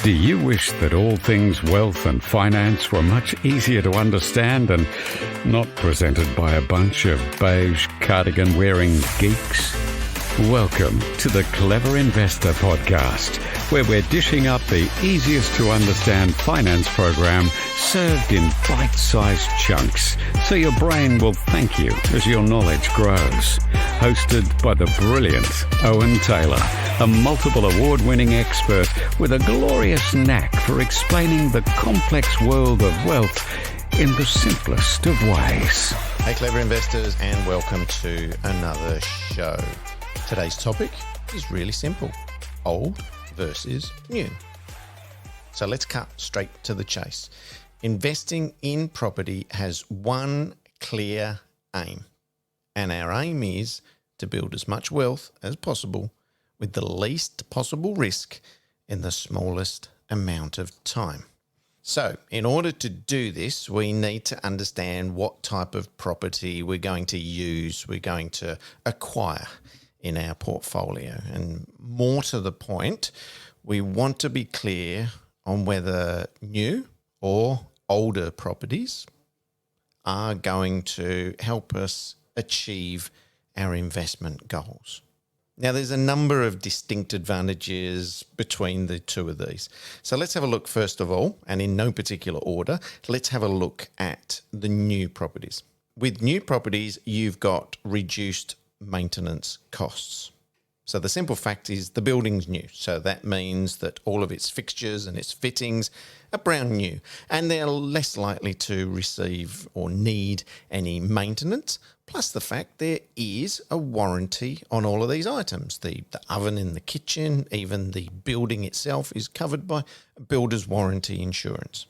Do you wish that all things wealth and finance were much easier to understand and not presented by a bunch of beige cardigan-wearing geeks? Welcome to the Clever Investor Podcast, where we're dishing up the easiest to understand finance program served in bite-sized chunks, so your brain will thank you as your knowledge grows. Hosted by the brilliant Owen Taylor, a multiple award-winning expert with a glorious knack for explaining the complex world of wealth in the simplest of ways. Hey clever investors, and welcome to another show. Today's topic is really simple: old versus new. So let's cut straight to the chase. Investing in property has one clear aim, and our aim is to build as much wealth as possible with the least possible risk in the smallest amount of time. So in order to do this, we need to understand what type of property we're going to use, we're going to acquire in our portfolio. And more to the point, we want to be clear on whether new or older properties are going to help us achieve our investment goals. Now, there's a number of distinct advantages between the two of these. So let's have a look first of all, and in no particular order, let's have a look at the new properties. With new properties, you've got reduced maintenance costs. So the simple fact is the building's new. So that means that all of its fixtures and its fittings are brand new, and they're less likely to receive or need any maintenance. Plus the fact there is a warranty on all of these items. The oven in the kitchen, even the building itself is covered by a builder's warranty insurance.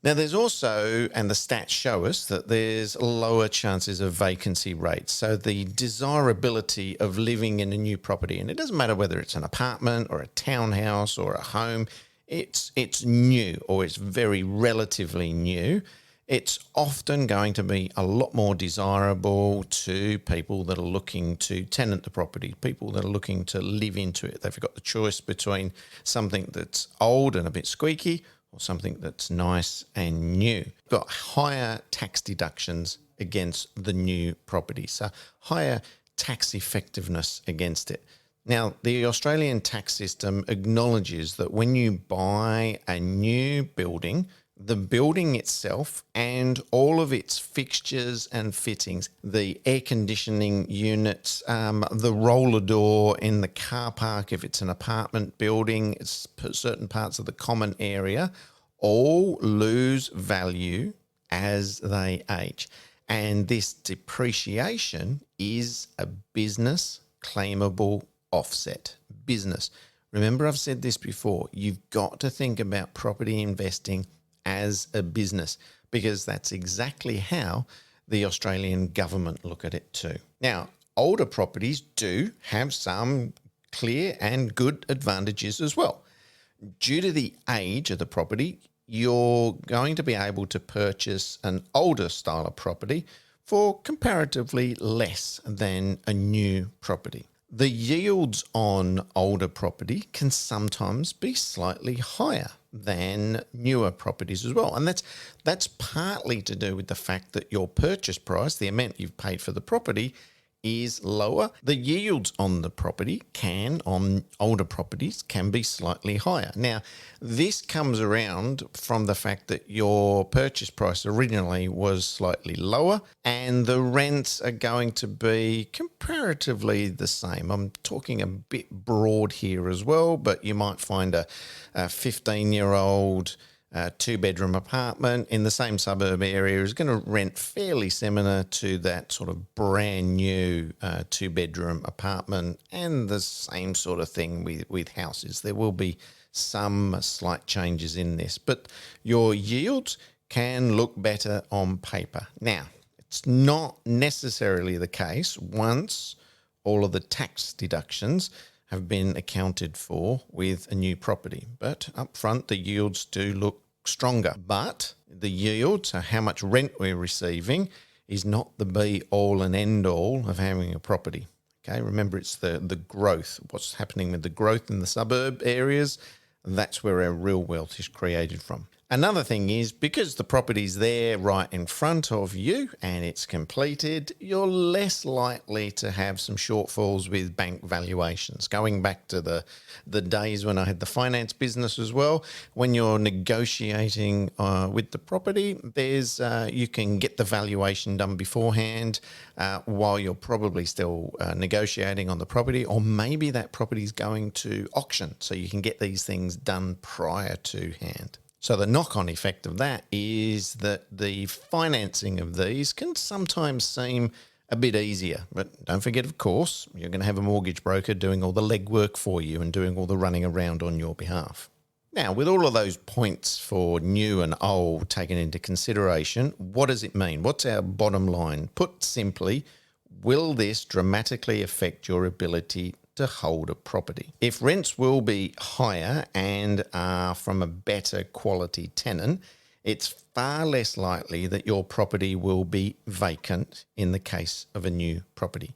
Now there's also, and the stats show us, that there's lower chances of vacancy rates. So the desirability of living in a new property, and it doesn't matter whether it's an apartment or a townhouse or a home, it's new, or it's very relatively new. It's often going to be a lot more desirable to people that are looking to tenant the property, people that are looking to live into it. They've got the choice between something that's old and a bit squeaky or something that's nice and new. You've got higher tax deductions against the new property, so higher tax effectiveness against it. Now, the Australian tax system acknowledges that when you buy a new building, the building itself and all of its fixtures and fittings, the air conditioning units, the roller door in the car park, if it's an apartment building, it's certain parts of the common area, all lose value as they age. And this depreciation is a business claimable offset. Business. Remember, I've said this before, you've got to think about property investing as a business, because that's exactly how the Australian government look at it too. Now, older properties do have some clear and good advantages as well. Due to the age of the property, you're going to be able to purchase an older style of property for comparatively less than a new property. The yields on older property can sometimes be slightly higher than newer properties as well. And that's partly to do with the fact that your purchase price, the amount you've paid for the property, is lower. The yields on the property on older properties can be slightly higher. Now, this comes around from the fact that your purchase price originally was slightly lower and the rents are going to be comparatively the same. I'm talking a bit broad here as well, but you might find a 15-year-old two-bedroom apartment in the same suburb area is going to rent fairly similar to that sort of brand new two-bedroom apartment, and the same sort of thing with houses. There will be some slight changes in this, but your yields can look better on paper. Now, it's not necessarily the case once all of the tax deductions have been accounted for with a new property. But up front, the yields do look stronger. But the yield, so how much rent we're receiving, is not the be-all and end-all of having a property. Okay, remember, it's the growth, what's happening with the growth in the suburb areas That's where our real wealth is created from. Another thing is, because the property's there right in front of you and it's completed, you're less likely to have some shortfalls with bank valuations. Going back to the days when I had the finance business as well, when you're negotiating with the property, there's you can get the valuation done beforehand while you're probably still negotiating on the property, or maybe that property's going to auction, so you can get these things done prior to hand. So the knock-on effect of that is that the financing of these can sometimes seem a bit easier. But don't forget, of course, you're going to have a mortgage broker doing all the legwork for you and doing all the running around on your behalf. Now, with all of those points for new and old taken into consideration, what does it mean? What's our bottom line? Put simply, will this dramatically affect your ability to hold a property? If rents will be higher and are from a better quality tenant, it's far less likely that your property will be vacant in the case of a new property.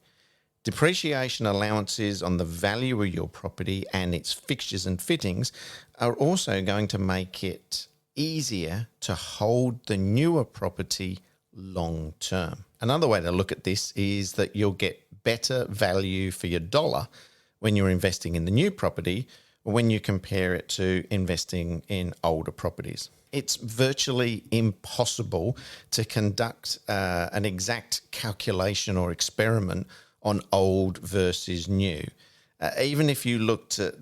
Depreciation allowances on the value of your property and its fixtures and fittings are also going to make it easier to hold the newer property long term. Another way to look at this is that you'll get better value for your dollar when you're investing in the new property when you compare it to investing in older properties. It's virtually impossible to conduct an exact calculation or experiment on old versus new. Even if you looked at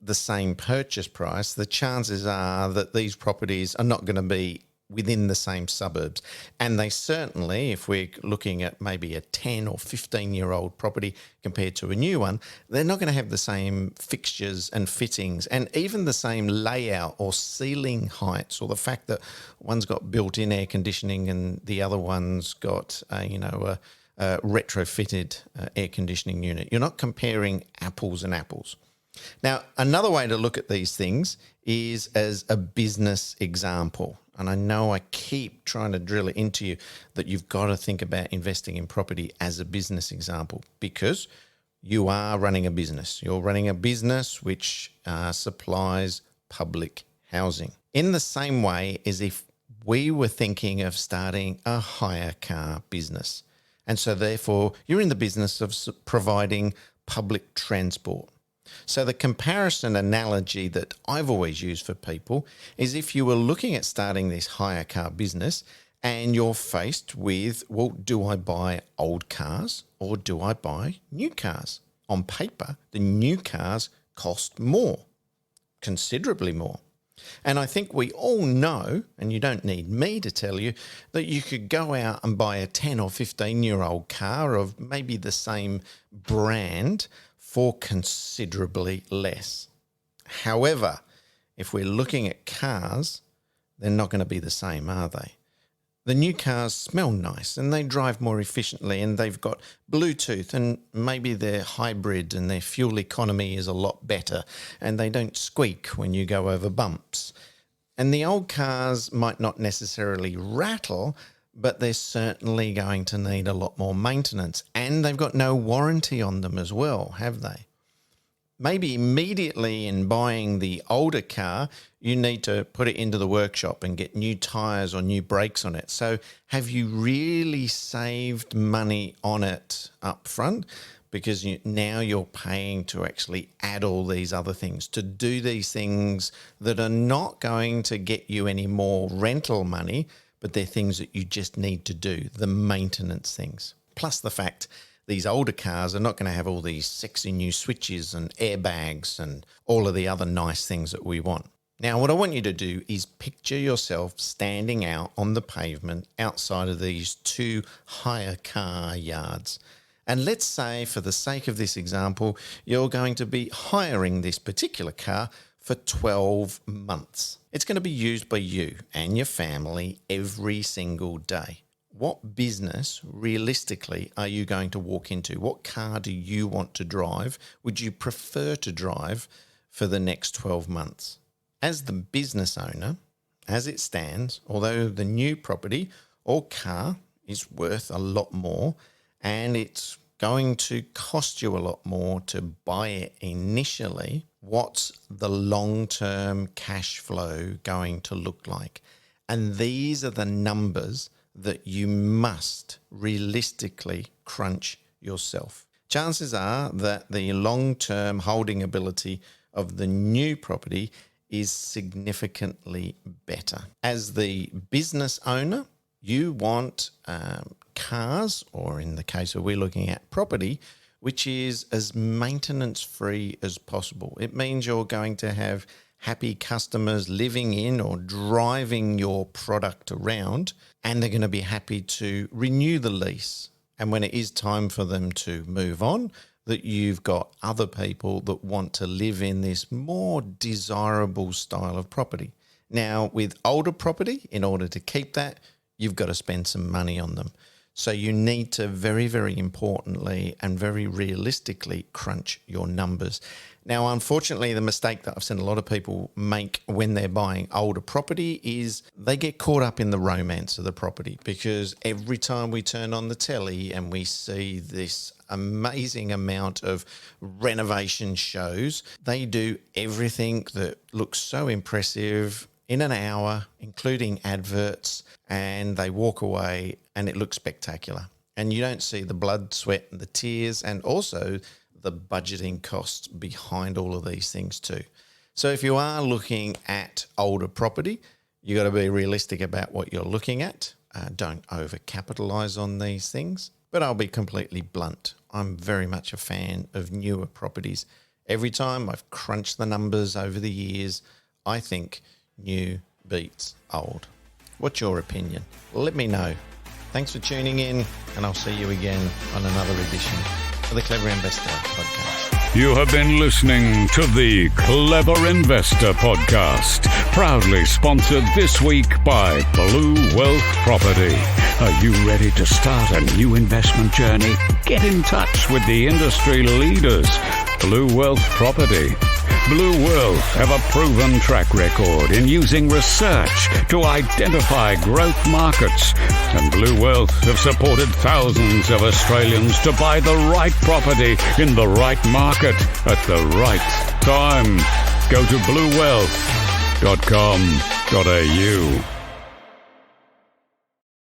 the same purchase price, the chances are that these properties are not going to be within the same suburbs. And they certainly, if we're looking at maybe a 10 or 15-year-old property compared to a new one, they're not going to have the same fixtures and fittings and even the same layout or ceiling heights, or the fact that one's got built-in air conditioning and the other one's got a retrofitted air conditioning unit. You're not comparing apples and apples. Now, another way to look at these things is as a business example. And I know I keep trying to drill it into you that you've got to think about investing in property as a business example, because you are running a business. You're running a business which supplies public housing. In the same way as if we were thinking of starting a hire car business. And so therefore, you're in the business of providing public transport. So the comparison analogy that I've always used for people is if you were looking at starting this hire car business and you're faced with, well, do I buy old cars or do I buy new cars? On paper, the new cars cost more, considerably more. And I think we all know, and you don't need me to tell you, that you could go out and buy a 10 or 15-year-old car of maybe the same brand for considerably less. However, if we're looking at cars, they're not going to be the same, are they? The new cars smell nice and they drive more efficiently and they've got Bluetooth and maybe they're hybrid and their fuel economy is a lot better and they don't squeak when you go over bumps. And the old cars might not necessarily rattle, but they're certainly going to need a lot more maintenance, and they've got no warranty on them as well, have they? Maybe immediately in buying the older car, you need to put it into the workshop and get new tyres or new brakes on it. So have you really saved money on it up front? Because now you're paying to actually add all these other things, to do these things that are not going to get you any more rental money, but they're things that you just need to do, the maintenance things. Plus the fact these older cars are not going to have all these sexy new switches and airbags and all of the other nice things that we want. Now, what I want you to do is picture yourself standing out on the pavement outside of these two hire car yards. And let's say, for the sake of this example, you're going to be hiring this particular car for 12 months. It's going to be used by you and your family every single day. What business, realistically, are you going to walk into? What car do you want to drive? Would you prefer to drive for the next 12 months? As the business owner, as it stands, although the new property or car is worth a lot more and it's going to cost you a lot more to buy it initially, what's the long-term cash flow going to look like? And these are the numbers that you must realistically crunch yourself. Chances are that the long-term holding ability of the new property is significantly better. As the business owner, you want cars, or in the case of we're looking at property, which is as maintenance-free as possible. It means you're going to have happy customers living in or driving your product around, and they're going to be happy to renew the lease. And when it is time for them to move on, that you've got other people that want to live in this more desirable style of property. Now, with older property, in order to keep that, you've got to spend some money on them. So you need to very, very importantly and very realistically crunch your numbers. Now, unfortunately, the mistake that I've seen a lot of people make when they're buying older property is they get caught up in the romance of the property, because every time we turn on the telly and we see this amazing amount of renovation shows, they do everything that looks so impressive in an hour, including adverts, and they walk away and it looks spectacular. And you don't see the blood, sweat, and the tears, and also the budgeting costs behind all of these things too. So if you are looking at older property, you got to be realistic about what you're looking at. Don't overcapitalize on these things. But I'll be completely blunt. I'm very much a fan of newer properties. Every time I've crunched the numbers over the years, I think new beats old. What's your opinion? Let me know. Thanks for tuning in, and I'll see you again on another edition of the Clever Investor Podcast. You have been listening to the Clever Investor Podcast, proudly sponsored this week by Blue Wealth Property. Are you ready to start a new investment journey? Get in touch with the industry leaders, Blue Wealth Property. Blue Wealth have a proven track record in using research to identify growth markets, and Blue Wealth have supported thousands of Australians to buy the right property in the right market at the right time. Go to bluewealth.com.au.